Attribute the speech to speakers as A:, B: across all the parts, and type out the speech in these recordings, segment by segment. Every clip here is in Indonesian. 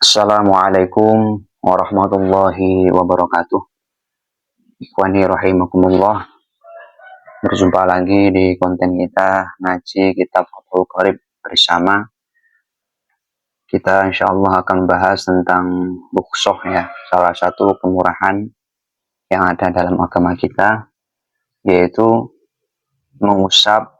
A: Assalamualaikum warahmatullahi wabarakatuh. Ikhwani rahimakumullah. Berjumpa lagi di konten kita ngaji kitab Fathul Qorib bersama. Kita insya Allah akan membahas tentang rukhsah ya, salah satu kemurahan yang ada dalam agama kita, yaitu mengusap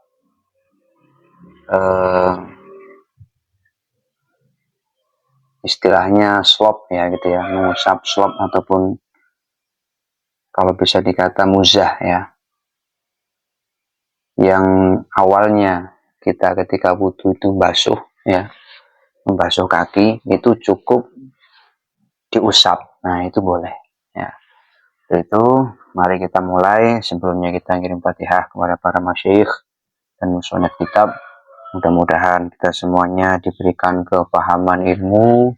A: istilahnya slop ya gitu ya, mengusap slop ataupun kalau bisa dikata muzah ya, yang awalnya kita ketika wudhu itu basuh ya, membasuh kaki itu cukup diusap. Nah itu boleh ya. Itu mari kita mulai. Sebelumnya kita kirim Fatihah kepada para masyayikh dan musonef kitab. Mudah-mudahan kita semuanya diberikan kepahaman ilmu,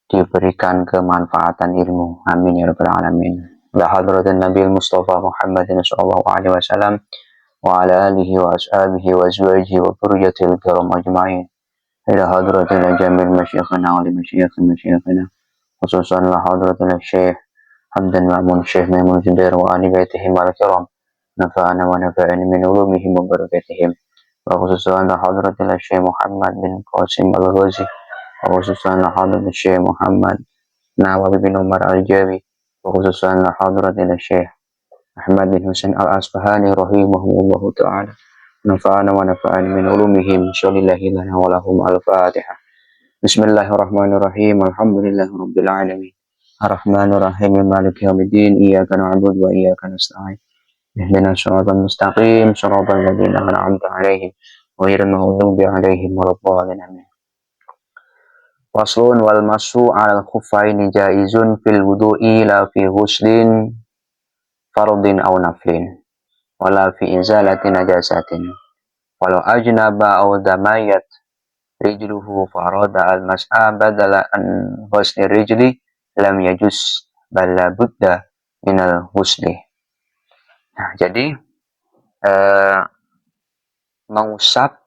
A: diberikan kemanfaatan ilmu. Amin ya rabbal alamin. La hadratin Nabi Mustafa Muhammadin sallallahu alaihi wasallam wa ala alihi wa ashabihi wa azwajihi wa dzurriyyatil kiram ajma'in. Ila hadratin jamil masyayikhina wa li masyayikhina khususan la hadratin Syekh Hamdan Ma'mun Syekh Maimun Zubair wa ali baitihim al-kiram nafa'ana wa nafa'ana min ulumihim wa barakatihim wa khususan la hadratin Syekh Muhammad bin Qasim al-Ghazi wa khususan la hadratin Syekh Muhammad Nawawi bin Umar al-Jawi wa khususan la hadratin Syekh Ahmad bin Husain al-Asfahani rahimahullahu ta'ala nafa'ana wa nafa'ana min ulumihim syalillahi lana wa lahum al-Fatihah. Bismillahirrahmanirrahim. Alhamdulillahirabbil alamin. Arrahmanirrahim. Maliki yaumiddin. Iyyaka na'budu wa iyyaka nasta'in. Ihdinas siratal mustaqim. Shiratal ladzina an'amta 'alaihim ghairil maghdubi 'alaihim waladdallin. Amin. Faslun wal mashu 'alal khuffaini jaizun fil wudu'i la fi ghuslin fardin aw naflin wala fi izalati najasatin. Walau ajnaba aw damayat rijluhu farada al-mas'a badala an ghusli rijli lam yajuz bal la budda minal ghusli. Nah, jadi mengusap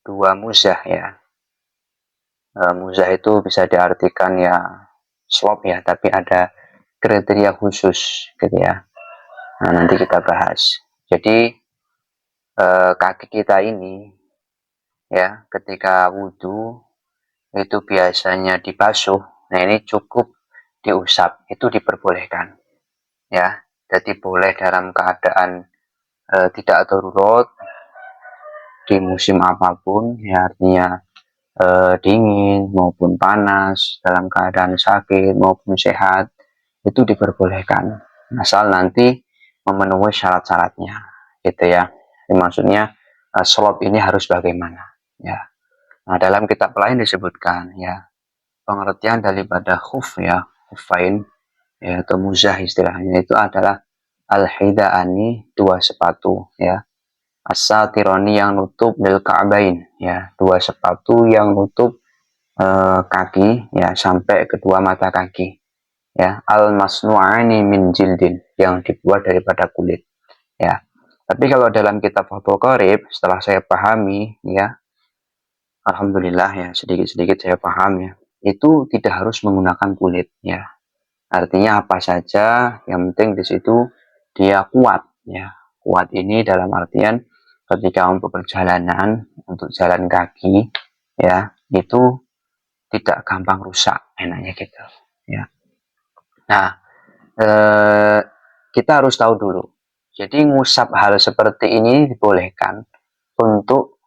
A: dua muzah ya. Muzah itu bisa diartikan ya slop ya, tapi ada kriteria khusus gitu ya. Nah, nanti kita bahas. Jadi kaki kita ini ya ketika wudhu itu biasanya dibasuh. Nah ini cukup diusap, itu diperbolehkan ya. Jadi boleh dalam keadaan tidak darurat di musim apapun ya, artinya dingin maupun panas, dalam keadaan sakit maupun sehat, itu diperbolehkan asal nanti memenuhi syarat-syaratnya gitu ya. Maksudnya slop ini harus bagaimana ya. Nah dalam kitab lain disebutkan ya pengertian daripada khuf ya, khufain ya, atau muzah istilahnya itu adalah al-hidaani, dua sepatu ya, as-satirani yang nutup lil ka'bain ya, dua sepatu yang nutup kaki ya sampai kedua mata kaki ya, al-masnu'ani min jildin yang dibuat daripada kulit ya. Tapi kalau dalam kitab Fathul Qorib setelah saya pahami ya, alhamdulillah ya, sedikit-sedikit saya paham ya, itu tidak harus menggunakan kulit ya. Artinya apa saja, yang penting di situ dia kuat ya. Kuat ini dalam artian ketika untuk perjalanan, untuk jalan kaki ya, itu tidak gampang rusak, enaknya gitu ya. Nah, kita harus tahu dulu. Jadi ngusap hal seperti ini dibolehkan untuk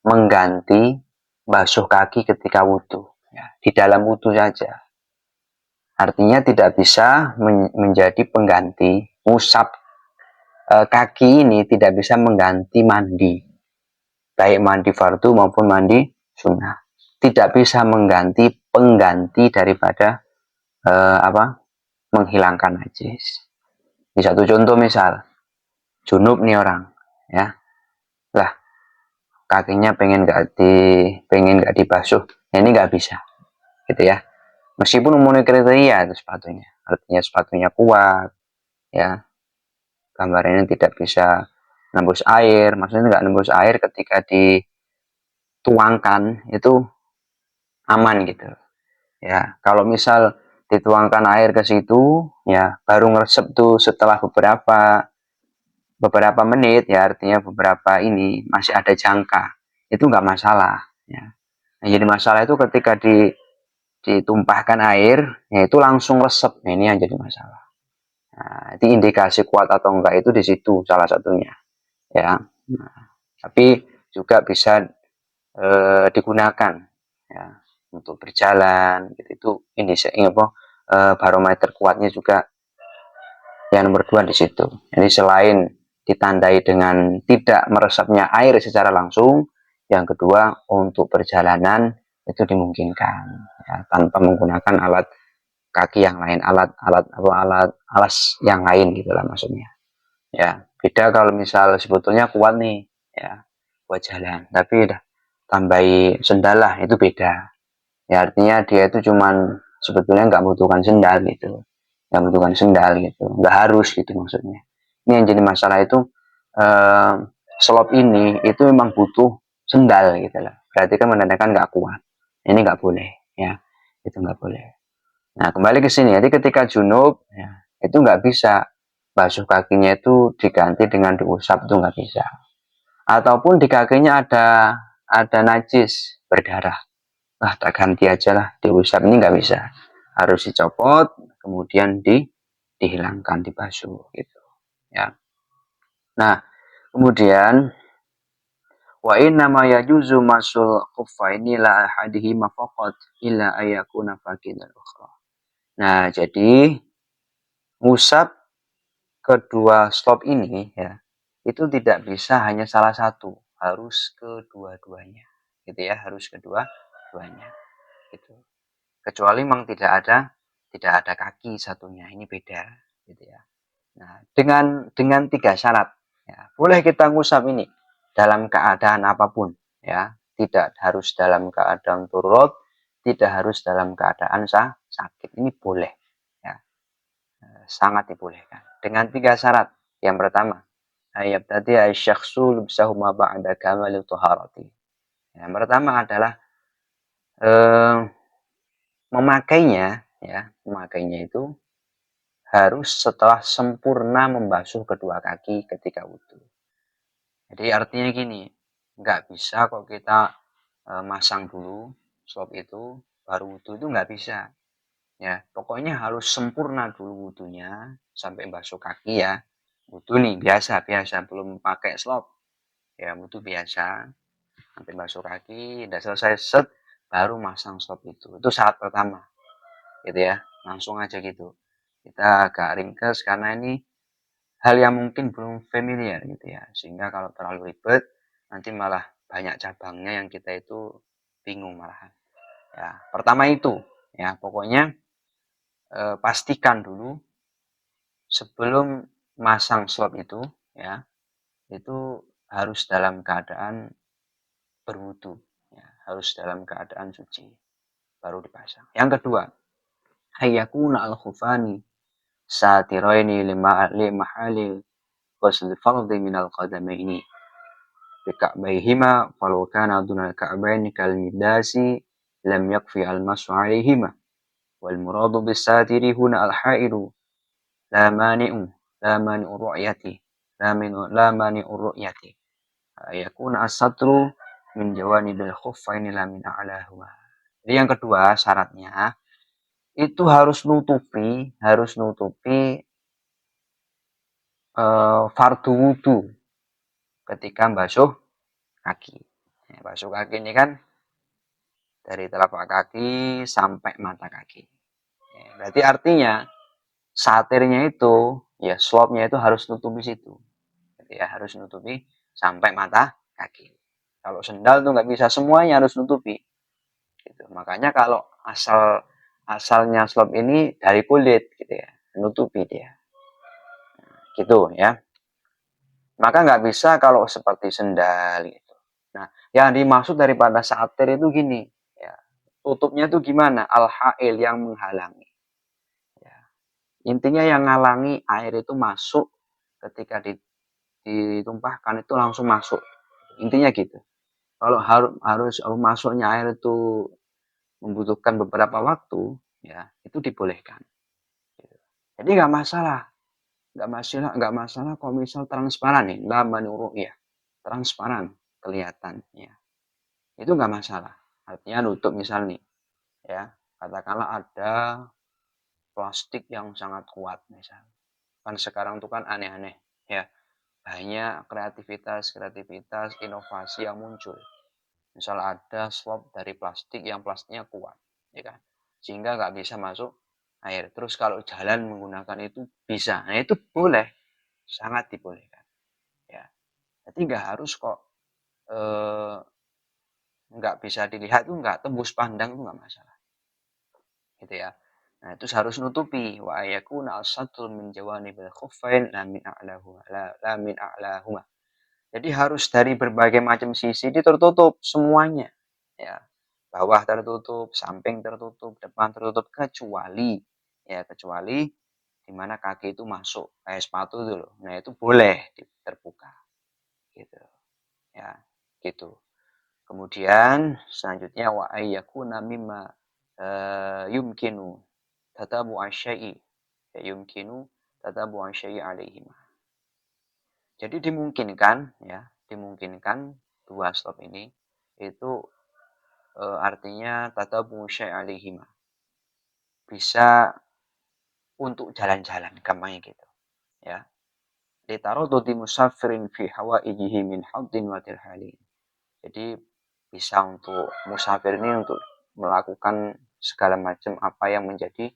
A: mengganti basuh kaki ketika wudhu ya, di dalam wudhu saja. Artinya tidak bisa menjadi pengganti usap kaki ini, tidak bisa mengganti mandi, baik mandi fardu maupun mandi sunnah. Tidak bisa mengganti pengganti daripada menghilangkan najis. Ini satu contoh misal, junub nih orang ya, lah kakinya pengen nggak dibasuh, ini nggak bisa gitu ya. Meskipun memenuhi kriteria itu sepatunya, artinya sepatunya kuat ya, gambarnya tidak bisa nembus air, maksudnya nggak nembus air ketika dituangkan itu aman gitu. Ya, kalau misal dituangkan air ke situ, ya baru ngeresep tuh setelah beberapa menit, ya artinya beberapa ini masih ada jangka, itu nggak masalah. Ya. Yang jadi masalah itu ketika ditumpahkan air, ya itu langsung resep. Nah, ini yang jadi masalah. Nah, itu indikasi kuat atau enggak itu di situ salah satunya. Ya, nah, tapi juga bisa digunakan ya untuk berjalan. Gitu. Itu indikasi apa barometer kuatnya juga yang nomor 2 di situ. Jadi selain ditandai dengan tidak meresapnya air secara langsung, yang kedua untuk perjalanan itu dimungkinkan ya, tanpa menggunakan alat kaki yang lain, alat alas yang lain gitulah maksudnya. Ya, beda kalau misal sebetulnya kuat nih ya buat jalan, tapi udah tambahi sendal lah itu beda. Ya artinya dia itu cuman sebetulnya nggak butuhkan sendal gitu, nggak butuhkan sendal gitu, nggak harus gitu maksudnya. Ini yang jadi masalah itu eh, slop ini itu memang butuh sendal gitu lah. Berarti kan menandakan nggak kuat. Ini nggak boleh ya, itu nggak boleh. Nah kembali ke sini, jadi ketika junub ya, itu nggak bisa basuh kakinya itu diganti dengan diusap itu nggak bisa. Ataupun di kakinya ada najis berdarah, tak ganti aja lah, diusap ini nggak bisa, harus dicopot kemudian dihilangkan, dibasuh gitu ya. Nah kemudian wa inna ma yajuzu masul khuffaini la ahadihima faqat illa ayakuna faqidan ukhra. Nah jadi ngusap kedua stop ini ya itu tidak bisa hanya salah satu, harus kedua-duanya gitu ya, harus kedua-duanya gitu. Kecuali memang tidak ada kaki satunya, ini beda gitu ya. Nah dengan 3 syarat ya boleh kita ngusap ini dalam keadaan apapun ya, tidak harus dalam keadaan turut, tidak harus dalam keadaan sakit, ini boleh ya, sangat dibolehkan dengan 3 syarat. Yang pertama ayat tadi syakhsu lubsahuma ba'da kamali taharati. Yang pertama adalah eh, memakainya itu harus setelah sempurna membasuh kedua kaki ketika wudhu. Jadi artinya gini, nggak bisa kok kita masang dulu slop itu baru wudhu, itu nggak bisa. Ya, pokoknya harus sempurna dulu wudhunya sampai basuh kaki ya. Wudhu nih biasa belum pakai slop. Ya wudhu biasa sampai basuh kaki, udah selesai set baru masang slop itu. Itu syarat pertama. Gitu ya. Langsung aja gitu. Kita agak ringkes karena ini hal yang mungkin belum familiar gitu ya, sehingga kalau terlalu ribet nanti malah banyak cabangnya yang kita itu bingung malahan ya. Pertama itu ya pokoknya pastikan dulu sebelum masang slot itu ya, itu harus dalam keadaan berwudu ya, harus dalam keadaan suci baru dipasang. Yang kedua hayyakuna al khufani satiraini lima halil ghusl fardhi minal qadamaini bika'baihima falau kana dunal ka'baini kal midasi lam yakfi al masu alaihima wal muradu bisatiri huna al hairu la mani'u la mani'u ru'yati la mani'u ru'yati yakuna as-satru min jawanibil khuffaini la min a'lahuma. Jadi yang kedua syaratnya itu harus nutupi fardu wudu ketika basuh kaki. Ya, basuh kaki ini kan dari telapak kaki sampai mata kaki. Ya, berarti artinya satirnya itu, ya swabnya itu harus nutupi situ. Jadi ya harus nutupi sampai mata kaki. Kalau sendal tuh nggak bisa, semuanya harus nutupi. Gitu. Makanya kalau asalnya swab ini dari kulit gitu ya, nutupi dia. Gitu ya. Maka nggak bisa kalau seperti sendal gitu. Nah, yang dimaksud daripada satir itu gini, ya. Tutupnya itu gimana? Al-ha'il yang menghalangi. Ya. Intinya yang ngalangi air itu masuk ketika ditumpahkan itu langsung masuk. Intinya gitu. Kalau harus masuknya air itu membutuhkan beberapa waktu, ya itu dibolehkan. Jadi nggak masalah kalau misal transparan nih, la ya, transparan kelihatan, ya itu nggak masalah. Artinya nutup misal nih, ya katakanlah ada plastik yang sangat kuat misal. Kan sekarang tuh kan aneh-aneh, ya banyak kreativitas, inovasi yang muncul. Misal ada slop dari plastik yang plastiknya kuat, ya kan? Sehingga nggak bisa masuk air. Terus kalau jalan menggunakan itu bisa. Nah itu boleh, sangat dibolehkan. Ya, jadi nggak harus kok eh, nggak bisa dilihat tuh nggak tembus pandang tuh nggak masalah, gitu ya. Nah itu harus nutupi wa ayakuna asatul min jawanibil khuffain la min a'lahuma la min a'lahuma. Jadi harus dari berbagai macam sisi ini tertutup semuanya. Ya. Bawah tertutup, samping tertutup, depan tertutup kecuali di mana kaki itu masuk kayak sepatu itu loh. Nah, itu boleh terbuka gitu. Ya, gitu. Kemudian selanjutnya wa ayyakuna mimma yumkinu tatabu asyai yumkinu tatabu asyai alaihima. Jadi dimungkinkan dua stop ini itu artinya tatabu syai alaihima. Bisa untuk jalan-jalan gampangnya gitu, ya. Litaradudi musafirin fi hawaijihi min haddin wa tirhalin. Jadi bisa untuk musafir ini untuk melakukan segala macam apa yang menjadi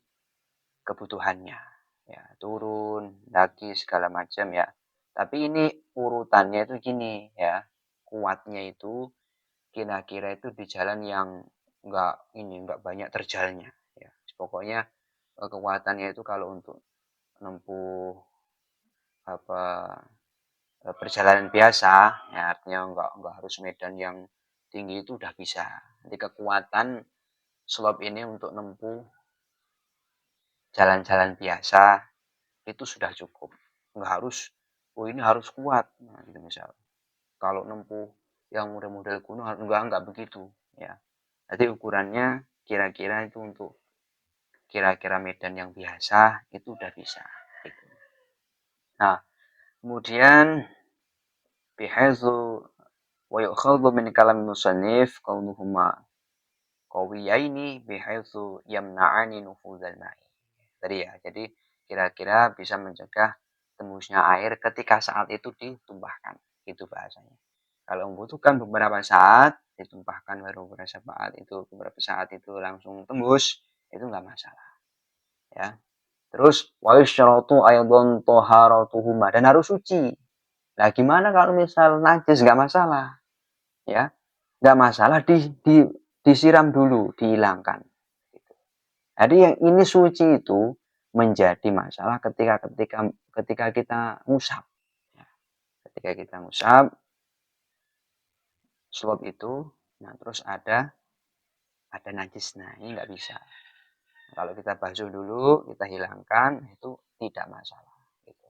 A: kebutuhannya, ya turun daki segala macam ya. Tapi ini urutannya itu gini ya, kuatnya itu kira-kira itu di jalan yang nggak banyak terjalnya ya. Pokoknya kekuatannya itu kalau untuk menempuh apa perjalanan biasa ya, artinya nggak harus medan yang tinggi itu udah bisa. Jadi kekuatan slop ini untuk menempuh jalan-jalan biasa itu sudah cukup. Nggak harus, oh ini harus kuat, nah, gitu misal. Kalau nempuh yang model-model gunung nggak begitu ya. Jadi ukurannya kira-kira itu untuk kira-kira medan yang biasa itu udah bisa. Gitu. Nah, kemudian bihaitsu wa yu'khadhu min kalam musannif qauluhuma qawiyaini bihaitsu yamna'ani nufuzal ma'i. Tadi ya, jadi kira-kira bisa mencegah tembusnya air ketika saat itu ditumpahkan. Itu bahasanya. Kalau membutuhkan beberapa saat ditumpahkan baru beberapa saat itu langsung tembus, itu nggak masalah. Ya. Terus wa yusyratu aidan taharatuhuma, dan harus suci. Nah, gimana kalau misal najis nggak masalah, ya? Nggak masalah disiram dulu, dihilangkan. Jadi yang ini suci itu menjadi masalah ketika kita ngusap. Ya, ketika kita ngusap slop itu, nah terus ada najis, nah ini nggak bisa. Kalau kita basuh dulu, kita hilangkan, itu tidak masalah. Gitu.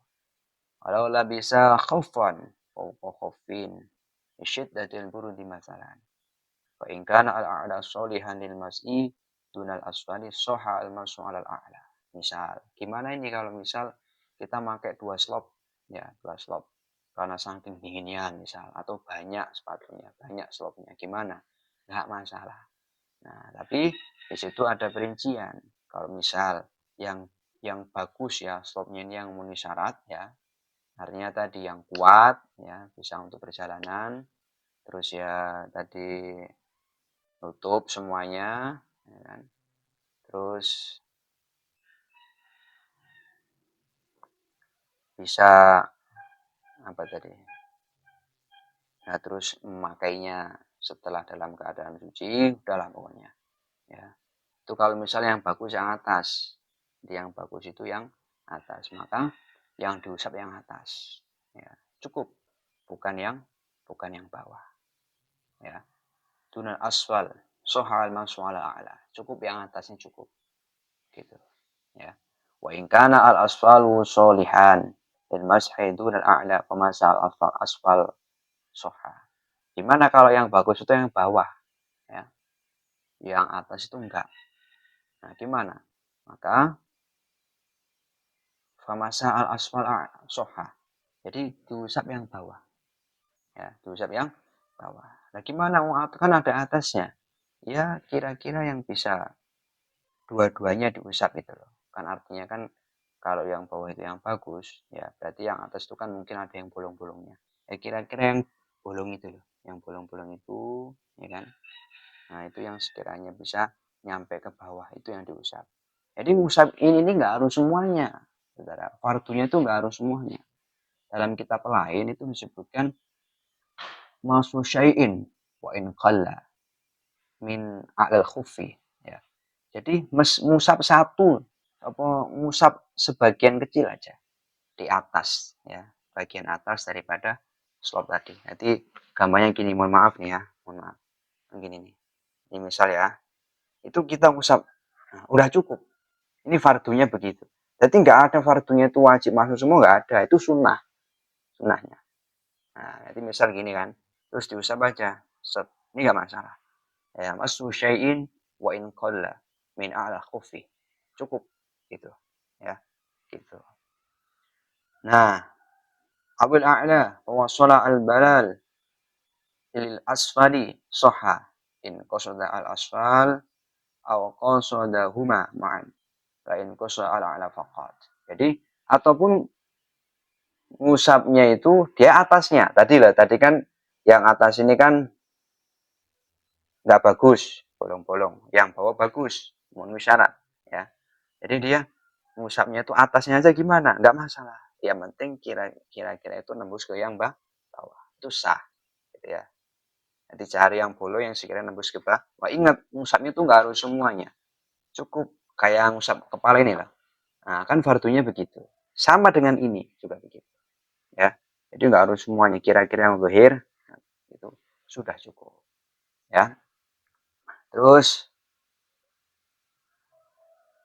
A: Kalau lah bisa khaufan, khaufin, syiddatil burudi masalah. Fa in kana al-a'la sholihan lil mas'i dunal asfali soha al-masu al a'la. Misal, gimana ini kalau misal kita pakai dua slop, ya dua slop, karena saking dinginnya misal, atau banyak sepatunya, banyak slopnya, gimana? Nggak masalah. Nah, tapi di situ ada perincian. Kalau misal yang bagus ya slopnya ini yang memenuhi syarat ya, artinya tadi yang kuat ya, bisa untuk perjalanan, terus ya tadi tutup semuanya, ya kan? Terus bisa apa tadi? Nah, terus memakainya setelah dalam keadaan suci, udahlah pokoknya. Ya, itu kalau misalnya yang bagus yang atas, yang bagus itu yang atas, maka yang diusap yang atas, ya cukup, bukan yang bawah, ya. Dunal aswal, sohal maswala a'la, cukup yang atasnya cukup, gitu, ya. Wa ingkana al asfalu solihan dan mashi dunal a'la pemasal asfal soha. Gimana kalau yang bagus itu yang bawah, ya. yang atas itu enggak. Nah, gimana? Maka famasa al asfal soha. Jadi diusap yang bawah. Ya, diusap yang bawah. Nah, gimana? Kan ada atasnya. Ya, kira-kira yang bisa dua-duanya diusap itu loh. Kan artinya kan kalau yang bawah itu yang bagus, ya berarti yang atas itu kan mungkin ada yang bolong-bolongnya. Ya kira-kira yang bolong itu loh, yang bolong-bolong itu, ya kan? Nah, itu yang sekiranya bisa nyampe ke bawah itu yang diusap. Jadi usap ini nggak harus semuanya, saudara. Fardunya itu nggak harus semuanya. Dalam kitab lain itu disebutkan masu syai'in wa in qalla min a'lal khufi. Ya. Jadi musab satu, apa musab sebagian kecil aja di atas, ya bagian atas daripada slop tadi. Nanti gambarnya gini, mohon maaf nih ya, mohon maaf. Gini nih, ini misal ya, itu kita musab, nah, udah cukup. Ini fardunya begitu. Jadi nggak ada fardunya itu wajib masuk semua, nggak ada. Itu sunnahnya. Nah, nanti misal gini kan, terus diusap aja, set. Ini nggak masalah. Ya, masu syai'in wa in qalla min a'la khufi. Cukup gitu. Ya, gitu. Nah, awil a'la wa wasala al-balal lil asfali soha in qasada al-asfal aw qasadahuma ma'an. La in qasada al-a'la faqat. Jadi, ataupun ngusapnya itu dia atasnya. Tadi kan yang atas ini kan nggak bagus, bolong-bolong. Yang bawah bagus, memenuhi syarat. Ya. Jadi dia ngusapnya itu atasnya aja gimana, nggak masalah. Yang penting kira-kira itu nembus ke yang bawah. Itu sah. Gitu ya. Nanti cari yang bolong yang sekiranya nembus ke bawah. Wah, ingat, ngusapnya itu nggak harus semuanya. Cukup kayak ngusap kepala ini lah. Nah, kan fardunya begitu. Sama dengan ini juga begitu. Ya. Jadi nggak harus semuanya. Kira-kira yang zahir itu sudah cukup. Ya. Terus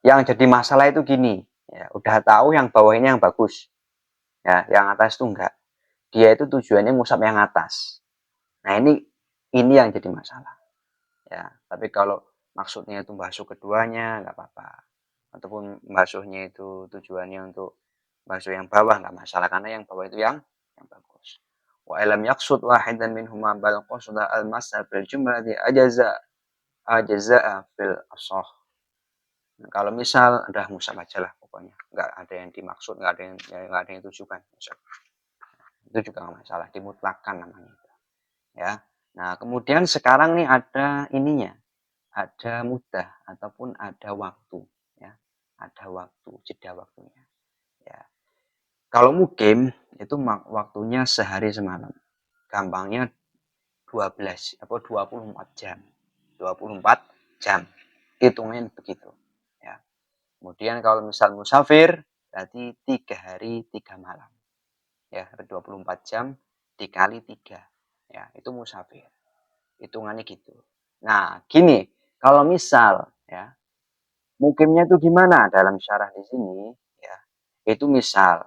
A: yang jadi masalah itu gini. Ya, udah tahu yang bawah ini yang bagus. Ya, yang atas itu enggak. Dia itu tujuannya ngusap yang atas. Nah, ini yang jadi masalah. Ya, tapi kalau maksudnya itu basuh keduanya enggak apa-apa. Ataupun basuhnya itu tujuannya untuk basuh yang bawah enggak masalah karena yang bawah itu yang bagus. Wa ilam yaqsud wahidan minhuma bal qasada al-masa bil jumlati ajaza fil ashah. Nah, kalau misal udah ngusap aja lah pokoknya. Enggak ada yang dimaksud, enggak ada yang ditujukan. Itu juga enggak masalah, dimutlakan namanya. Ya. Nah, kemudian sekarang nih ada ininya, ada mudah ataupun ada waktu, ya. Ada waktu, jeda waktunya. Ya. Kalau mukim itu waktunya sehari semalam. Gampangnya 12 atau 24 jam. 24 jam. Hitungnya begitu, ya. Kemudian kalau misal musafir berarti 3 hari 3 malam. Ya, 24 jam dikali 3. Ya, itu musafir. Hitungannya gitu. Nah, gini, kalau misal ya, mukimnya itu gimana dalam syarah di sini ya. Itu misal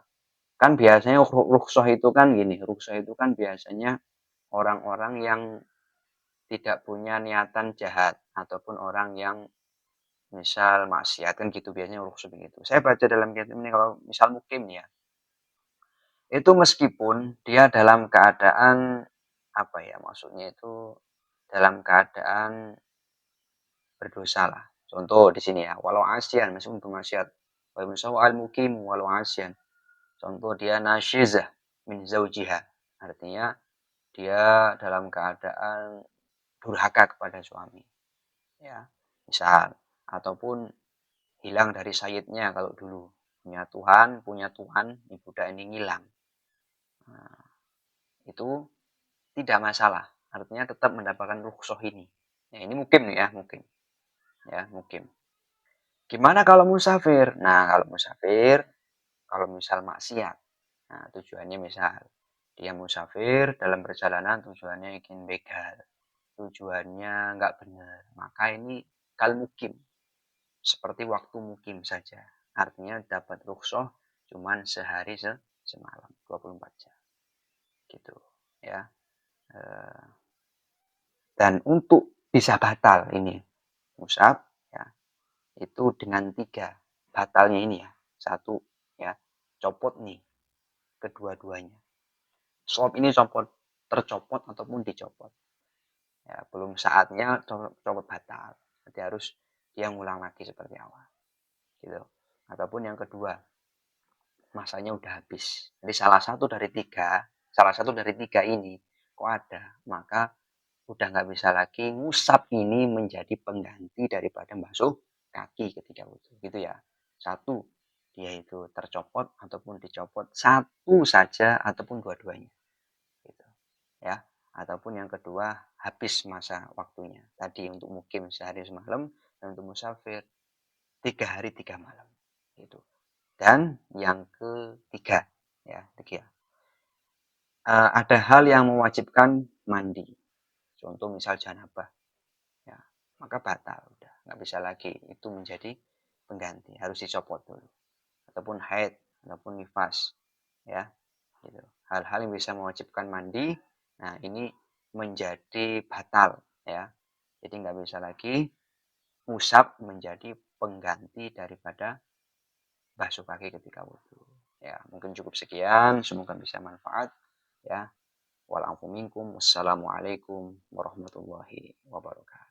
A: kan biasanya rukhsah itu kan gini, rukhsah itu kan biasanya orang-orang yang tidak punya niatan jahat ataupun orang yang misal maksiat kan gitu biasanya rukhsah begitu. Saya baca dalam kitab ini kalau misal mukim ya, itu meskipun dia dalam keadaan apa ya maksudnya itu dalam keadaan berdosa lah. Contoh di sini ya, walau asyan masih untuk maksiat. Wa al mukim walau asyan. Contoh dia nasyizah min zaujiha. Artinya dia dalam keadaan durhaka kepada suami. Ya, misal ataupun hilang dari sayyidnya kalau dulu punya Tuhan, ini budak ini ngilang. Nah, itu tidak masalah. Artinya tetap mendapatkan rukhsah ini. Ya, ini mukim nih ya, mukim. Ya, mukim. Gimana kalau musafir? Nah, kalau musafir, kalau misal maksiat. Nah, tujuannya misal dia musafir dalam perjalanan tujuannya ingin begal. Tujuannya nggak benar. Maka ini kal mukim. Seperti waktu mukim saja. Artinya dapat rukhsah cuman sehari semalam, 24 jam. Gitu, ya. Dan untuk bisa batal ini. ngusap ya, itu dengan 3 batalnya ini ya. 1 ya, copot nih kedua-duanya. Swab ini tercopot ataupun dicopot. Ya, belum saatnya copot batal. Jadi harus dia ngulang lagi seperti awal. Gitu. Ataupun yang kedua, masanya udah habis. Jadi salah satu dari tiga ini kok ada, maka udah nggak bisa lagi ngusap ini menjadi pengganti daripada basuh kaki ketika wudhu. Gitu ya. Satu, dia itu tercopot ataupun dicopot. Satu saja ataupun dua-duanya. Gitu. Ya. Ataupun yang kedua, habis masa waktunya. Tadi untuk mukim sehari semalam, dan untuk musafir 3 hari 3 malam. Gitu. Dan yang ketiga, ya, ada hal yang mewajibkan mandi. Contoh misal janabah, ya, maka batal, udah nggak bisa lagi. Itu menjadi pengganti, harus dicopot dulu. Ataupun haid, ataupun nifas, ya, gitu. Hal-hal yang bisa mewajibkan mandi, nah ini menjadi batal, ya. Jadi nggak bisa lagi usap menjadi pengganti daripada basuh kaki ketika wudhu. Ya, mungkin cukup sekian. Semoga bisa manfaat. Ya, walaupun minkum. Wassalamualaikum warahmatullahi wabarakatuh.